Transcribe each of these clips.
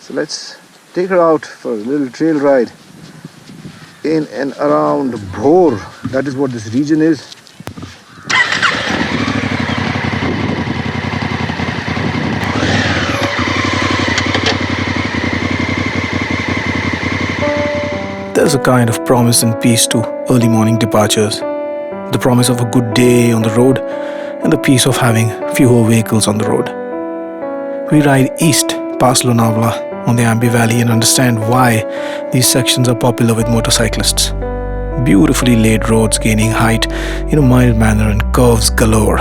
So let's take her out for a little trail ride in and around Bhor. That is what this region is. There's a kind of promise and peace to early morning departures. The promise of a good day on the road and the peace of having fewer vehicles on the road. We ride east past Lonavala on the Ambi Valley and understand why these sections are popular with motorcyclists. Beautifully laid roads gaining height in a mild manner and curves galore.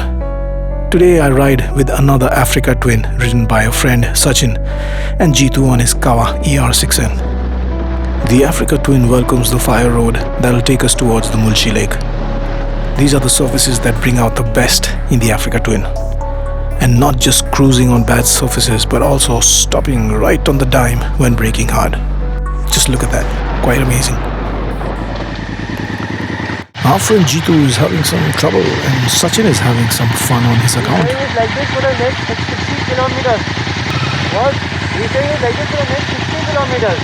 Today I ride with another Africa twin ridden by a friend Sachin and Jitu on his Kawa ER6N. The Africa Twin welcomes the fire road that'll take us towards the Mulchi Lake. These are the surfaces that bring out the best in the Africa Twin. And not just cruising on bad surfaces, but also stopping right on the dime when braking hard. Just look at that, quite amazing. Our friend Jitu is having some trouble and Sachin is having some fun on his account. He's saying it's like this for the next 60 kilometers. What? He's saying it's like this for the next 60 kilometers.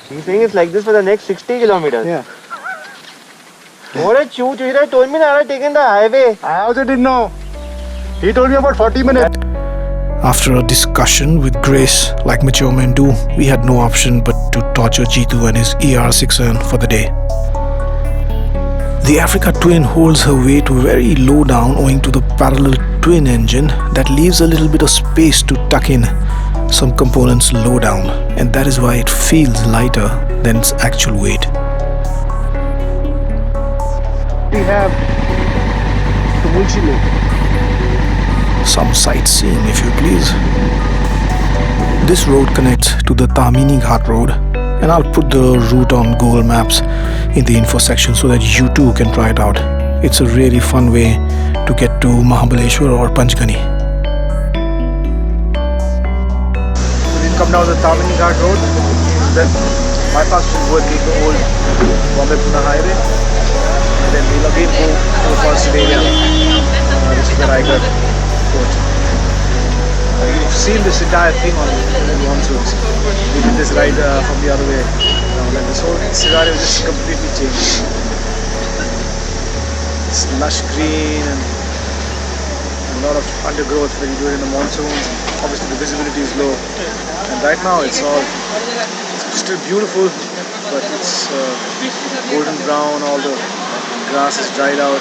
He's saying it's like this for the next 60 kilometers. Yeah. What a choo-choo. He told me that I had taken the highway. I also didn't know. He told me about 40 minutes. After a discussion with Grace, like mature men do, we had no option but to torture Jitu and his ER6N for the day. The Africa Twin holds her weight very low down owing to the parallel twin engine that leaves a little bit of space to tuck in some components low down, and that is why it feels lighter than its actual weight. We have the Mulchi Lake. Some sightseeing, if you please. This road connects to the Tamini Ghat road, and I'll put the route on Google Maps in the info section so that you too can try it out. It's a really fun way to get to Mahabaleshwar or Panchgani. Come down the Tamini Ghat road, then bypass will take the old Bombay Pune highway, and then we'll again go to the forested area, which is the Raigad port. You've seen this entire thing on monsoons. We did this ride from the other way around, and this whole scenario just completely changed. It's lush green and a lot of undergrowth when you do it in the monsoons. Obviously the visibility is low, and right now it's still beautiful, but it's golden brown, all the grass is dried out.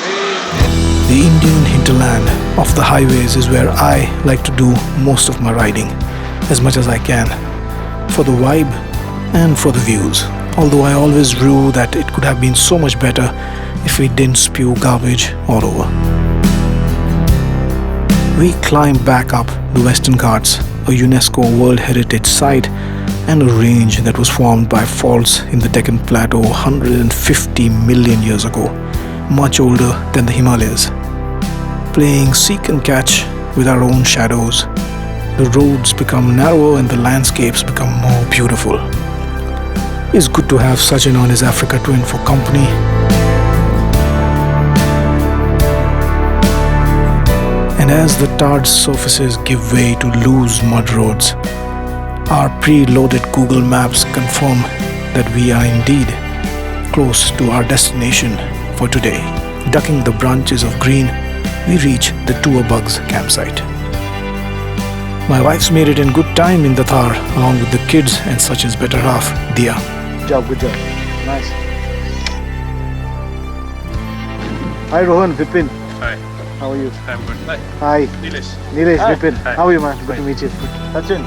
The Indian hinterland of the highways is where I like to do most of my riding, as much as I can, for the vibe and for the views. Although I always rue that it could have been so much better if we didn't spew garbage all over. We climbed back up the Western Ghats, a UNESCO World Heritage Site and a range that was formed by faults in the Deccan Plateau 150 million years ago, much older than the Himalayas. Playing seek and catch with our own shadows, the roads become narrower and the landscapes become more beautiful. It's good to have Sachin on his Africa Twin for company. And as the tarred surfaces give way to loose mud roads, our pre-loaded Google Maps confirm that we are indeed close to our destination for today. Ducking the branches of green, we reach the Tuabugs campsite. My wife's made it in good time in the Thar, along with the kids and Sachin's better half, Dia. Good job. Nice. Hi Rohan, Vipin. Hi. How are you? I'm good. Hi. Hi. Nilesh. Hi. Vipin. Hi. How are you, man? Good to meet you. Sachin.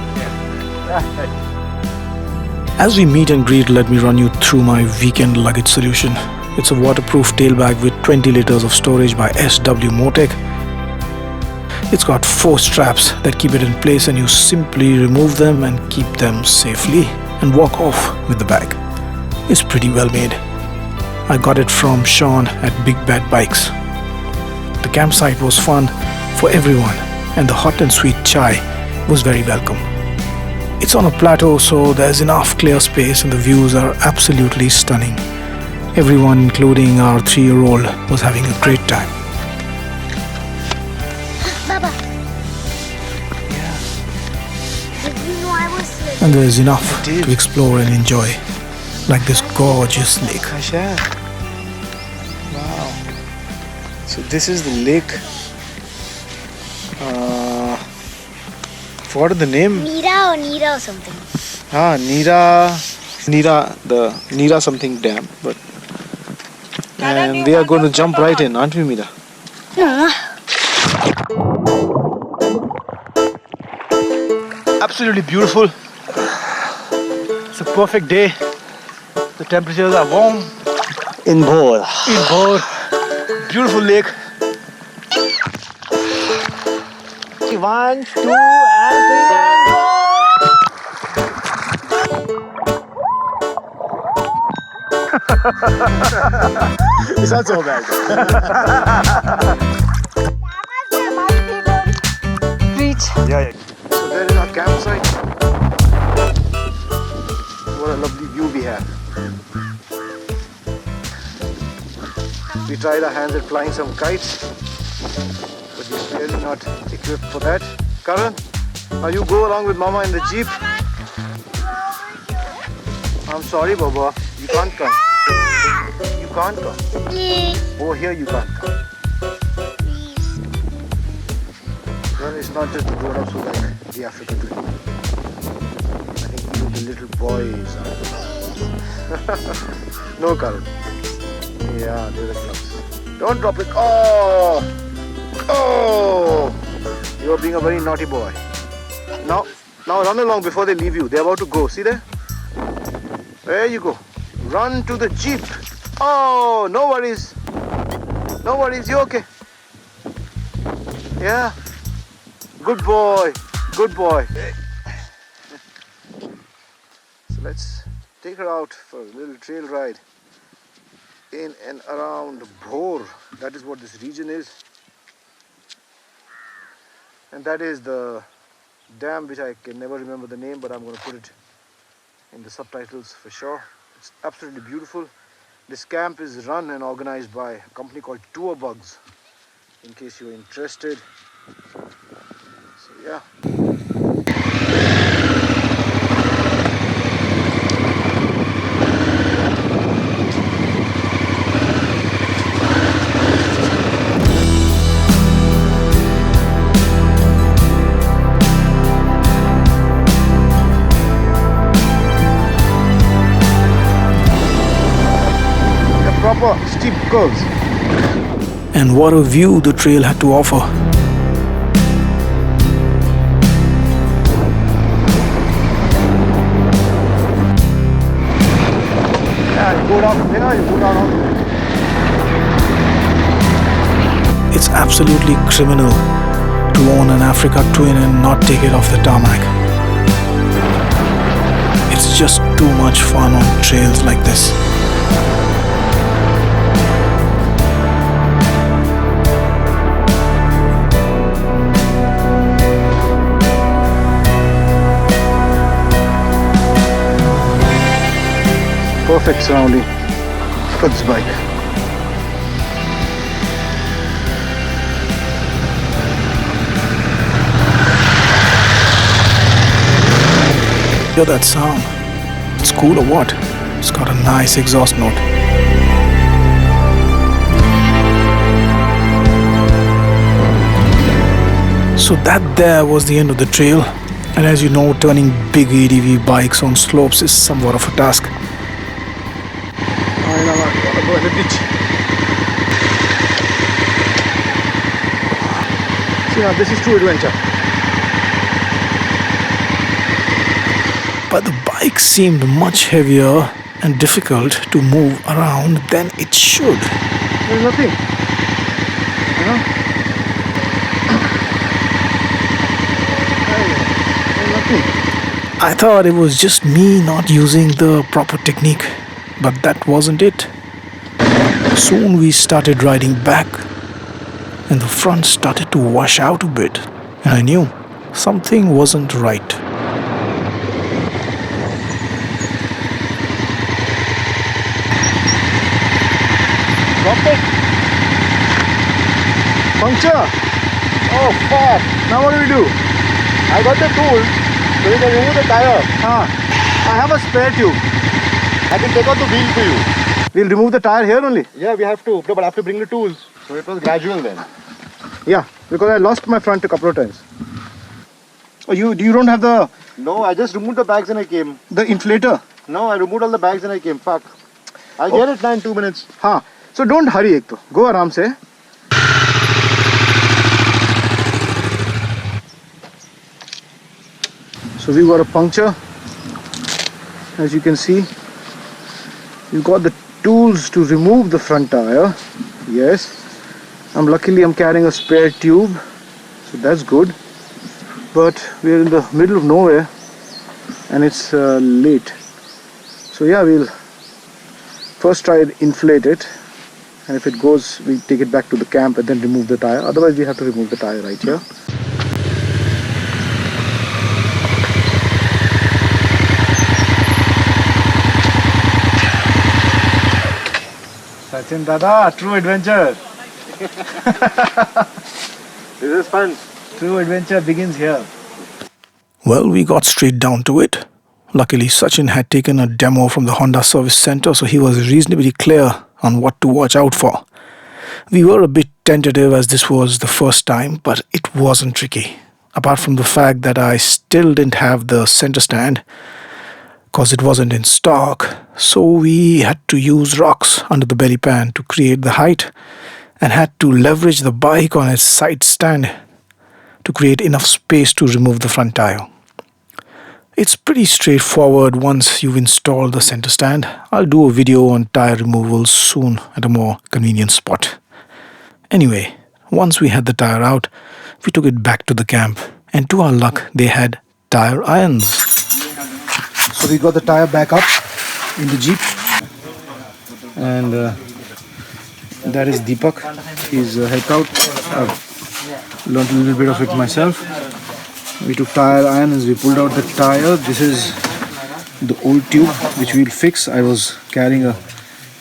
As we meet and greet, let me run you through my weekend luggage solution. It's a waterproof tail bag with 20 liters of storage by SW Motec. It's got 4 straps that keep it in place, and you simply remove them and keep them safely and walk off with the bag. It's pretty well made. I got it from Sean at Big Bad Bikes. The campsite was fun for everyone, and the hot and sweet chai was very welcome. It's on a plateau, so there's enough clear space and the views are absolutely stunning. Everyone, including our 3-year-old, was having a great time. Baba. and there is enough to explore and enjoy, like this gorgeous lake. Asha. Wow. So this is the lake. Forgot the name. Nira or something. Nira something dam. But and we are going to jump right in, aren't we, Mira? Absolutely beautiful. It's a perfect day. The temperatures are warm. In Bhor. In Bhor. Beautiful lake. 1, 2, and 3, and go! It's not so bad. Yeah. So there is our campsite. What a lovely view we have. We tried our hands at flying some kites, but we're clearly not equipped for that. Karan, now you go along with Mama in the jeep. I'm sorry, Baba. You can't come. You can't come. Over here you can't come. Well, it's not just the grown-ups who like the African dream. I think even the little boys are. No, Karan. Yeah, they're the clubs. Don't drop it. Oh! Oh! You're being a very naughty boy. Now run along before they leave you. They're about to go. See there? There you go. Run to the jeep. Oh, no worries. No worries. You okay? Yeah. Good boy. Good boy. So let's take her out for a little trail ride in and around Bhor. That is what this region is. And that is the dam which I can never remember the name, but I'm going to put it in the subtitles for sure. It's absolutely beautiful. This camp is run and organized by a company called Tour Bugs, in case you're interested. So yeah. Proper steep curves. And what a view the trail had to offer. Yeah, you go down there, you go down all the way. It's absolutely criminal to own an Africa Twin and not take it off the tarmac. It's just too much fun on trails like this. Perfect surrounding for this bike. Hear that sound? It's cool or what? It's got a nice exhaust note. So that there was the end of the trail. And as you know, turning big ADV bikes on slopes is somewhat of a task. I gotta go in the ditch. See now, this is true adventure. But the bike seemed much heavier and difficult to move around than it should. There's nothing. You know? There's nothing. I thought it was just me not using the proper technique, but that wasn't it. Soon we started riding back, and the front started to wash out a bit, and I knew something wasn't right. Drop it. Puncture. Oh fuck. Now what do we do? I got the tool. So you can remove the tire. I have a spare tube. I can take out the wheel for you. We'll remove the tire here only. Yeah, we have to. No, but I have to bring the tools. So it was gradual then. Yeah, because I lost my front a couple of times. Oh, you don't have No, I just removed the bags and I came. the inflator? No, I removed all the bags and I came. Fuck. I'll get it now in 2 minutes. हाँ. So don't hurry एक तो. Go आराम से. So we got a puncture. As you can see, you got the tools to remove the front tire. Yes. Luckily I'm carrying a spare tube, so that's good. But we're in the middle of nowhere and it's late. So yeah, we'll first try and inflate it, and if it goes, we take it back to the camp and then remove the tire. Otherwise we have to remove the tire right here. Sachin Dada, true adventure. This is fun. True adventure begins here. Well, we got straight down to it. Luckily, Sachin had taken a demo from the Honda service center, so he was reasonably clear on what to watch out for. We were a bit tentative as this was the first time, but it wasn't tricky. Apart from the fact that I still didn't have the center stand because it wasn't in stock, so we had to use rocks under the belly pan to create the height and had to leverage the bike on its side stand to create enough space to remove the front tire. It's pretty straightforward once you've installed the center stand. I'll do a video on tire removal soon at a more convenient spot. Anyway, once we had the tire out, we took it back to the camp, and to our luck, they had tire irons. So we got the tire back up in the Jeep, and that is Deepak. He's helped out. I've learned a little bit of it myself. We took tire iron and we pulled out the tire. This is the old tube which we'll fix. I was carrying a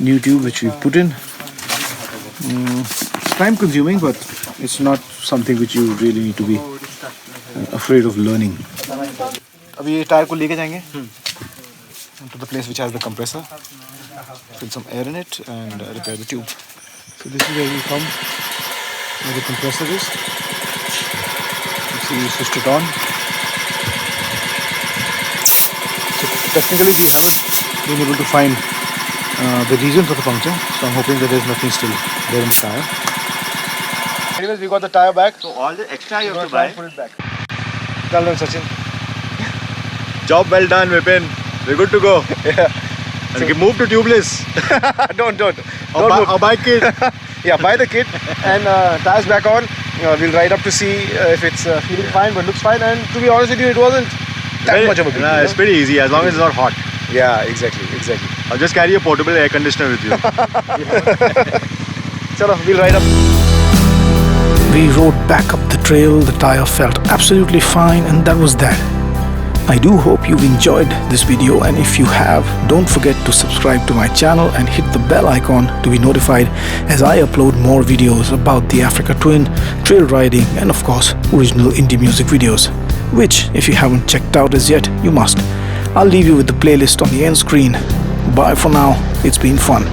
new tube which we put in. It's time consuming, but it's not something which you really need to be afraid of learning. अभी ये tyre को लेके जाएंगे to the place which has the compressor. Fill some air in it and repair the tube. So this is where we come, where the compressor is. So we switched it on. So technically we haven't been able to find the reason for the puncture. So I'm hoping that there's nothing still there in the tire. Anyways, we got the tire back. So all the extra you have to buy. Put it back. Well done, Sachin. Job well done, Vipin. We're good to go. Yeah. And we move to tubeless. Don't Or buy kit. Yeah, buy the kit and tires back on. We'll ride up to see if it's feeling fine, but looks fine. And to be honest with you, it wasn't that much of a big deal. It's pretty easy as long as it's not hot. Yeah, exactly. I'll just carry a portable air conditioner with you. Chalo, we'll ride up. We rode back up the trail, the tire felt absolutely fine, and that was that. I do hope you've enjoyed this video, and if you have, don't forget to subscribe to my channel and hit the bell icon to be notified as I upload more videos about the Africa Twin, trail riding, and of course original indie music videos, which if you haven't checked out as yet, you must. I'll leave you with the playlist on the end screen. Bye for now, it's been fun.